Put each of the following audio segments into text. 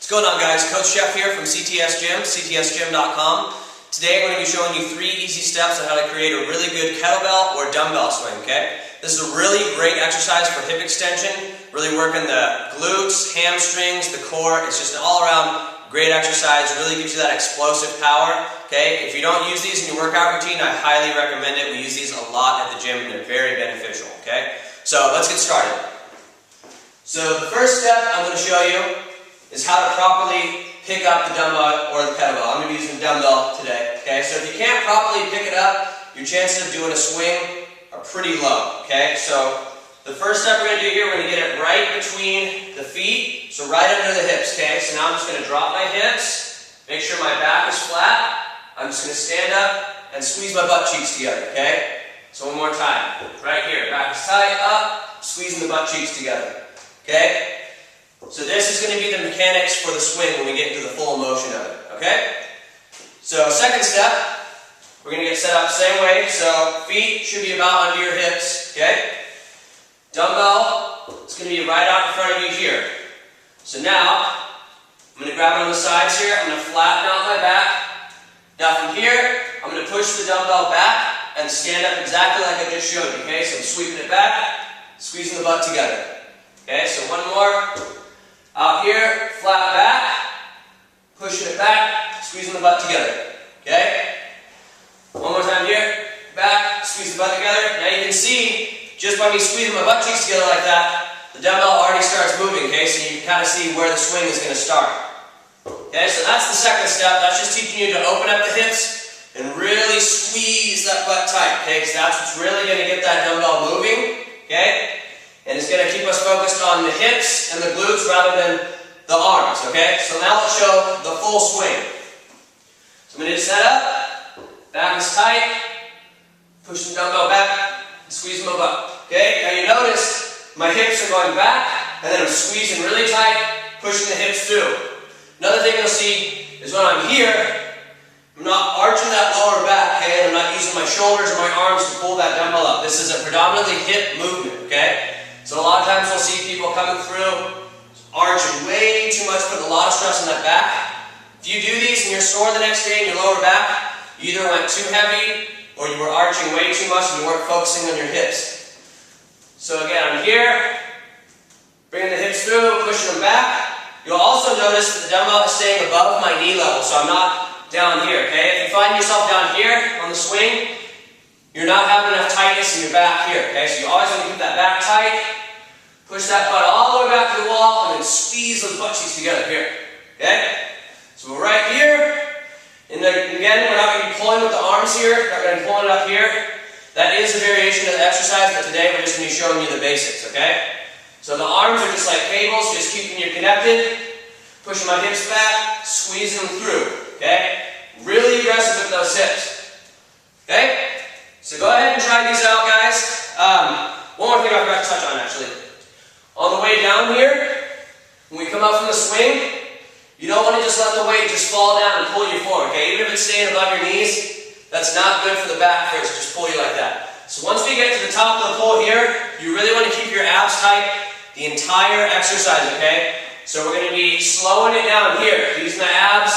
What's going on, guys? Coach Chef here from CTS Gym, ctsgym.com. Today I'm going to be showing you 3 easy steps on how to create a really good kettlebell or dumbbell swing, okay? This is a really great exercise for hip extension, really working the glutes, hamstrings, the core. It's just an all-around great exercise, really gives you that explosive power, okay? If you don't use these in your workout routine, I highly recommend it. We use these a lot at the gym and they're very beneficial, okay? So let's get started. So the first step I'm going to show you is how to properly pick up the dumbbell or the kettlebell. I'm going to be using the dumbbell today, okay? So if you can't properly pick it up, your chances of doing a swing are pretty low, okay? So the first step we're going to do here, we're going to get it right between the feet, so right under the hips, okay? So now I'm just going to drop my hips, make sure my back is flat. I'm just going to stand up and squeeze my butt cheeks together, okay? So one more time, right here, back is tight, up, squeezing the butt cheeks together, okay? So this is going to be the mechanics for the swing when we get into the full motion of it, okay? So second step, we're going to get set up the same way. So feet should be about under your hips, okay? Dumbbell, it's going to be right out in front of you here. So now, I'm going to grab it on the sides here, I'm going to flatten out my back. Now from here, I'm going to push the dumbbell back and stand up exactly like I just showed you, okay? So I'm sweeping it back, squeezing the butt together. Okay, so one more. Out here, flat back, pushing it back, squeezing the butt together. Okay? One more time here, back, squeeze the butt together. Now you can see, just by me squeezing my butt cheeks together like that, the dumbbell already starts moving, okay? So you can kind of see where the swing is going to start. Okay, so that's the second step. That's just teaching you to open up the hips and really squeeze that butt tight, okay? Because that's what's really going to get that dumbbell moving, okay? And it's going to keep us focused on the hips and the glutes rather than the arms, okay? So now let's show the full swing. So I'm going to set up, back is tight, push the dumbbell back, and squeeze my butt. Okay? Now you notice my hips are going back, and then I'm squeezing really tight, pushing the hips through. Another thing you'll see is when I'm here, I'm not arching that lower back, okay? And I'm not using my shoulders or my arms to pull that dumbbell up. This is a predominantly hip movement, okay? So a lot of times we'll see people coming through, arching way too much, putting a lot of stress on that back. If you do these and you're sore the next day in your lower back, you either went too heavy or you were arching way too much and you weren't focusing on your hips. So again, I'm here, bringing the hips through, pushing them back. You'll also notice that the dumbbell is staying above my knee level, so I'm not down here, okay? If you find yourself down here on the swing, you're not having enough tightness in your back here, okay? So you always want to keep that back tight. Push that butt all the way back to the wall and then squeeze those butt cheeks together here, okay? So we're right here. And then again, we're not going to be pulling with the arms here. We're not going to be pulling it up here. That is a variation of the exercise, but today we're just going to be showing you the basics, okay? So the arms are just like cables, just keeping you connected. Pushing my hips back, squeezing them through, okay? Really aggressive with those hips, okay? So go ahead and try these out, guys. One more thing I forgot to touch on, actually. On the way down here, when we come up from the swing, you don't want to just let the weight just fall down and pull you forward, okay? Even if it's staying above your knees, that's not good for the back first, just pull you like that. So once we get to the top of the pull here, you really want to keep your abs tight the entire exercise, okay? So we're going to be slowing it down here, using the abs,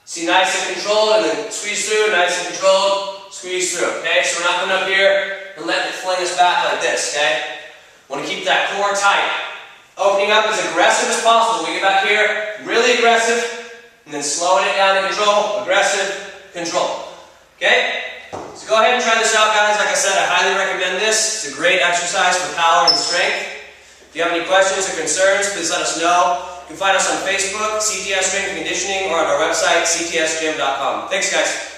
see, nice and controlled, and then squeeze through, nice and controlled, squeeze through, okay? So we're not coming up here and letting it fling us back like this, okay? Want to keep that core tight. Opening up as aggressive as possible. We get back here, really aggressive, and then slowing it down to control, aggressive, control. Okay? So go ahead and try this out, guys. Like I said, I highly recommend this. It's a great exercise for power and strength. If you have any questions or concerns, please let us know. You can find us on Facebook, CTS Strength and Conditioning, or on our website, ctsgym.com. Thanks, guys.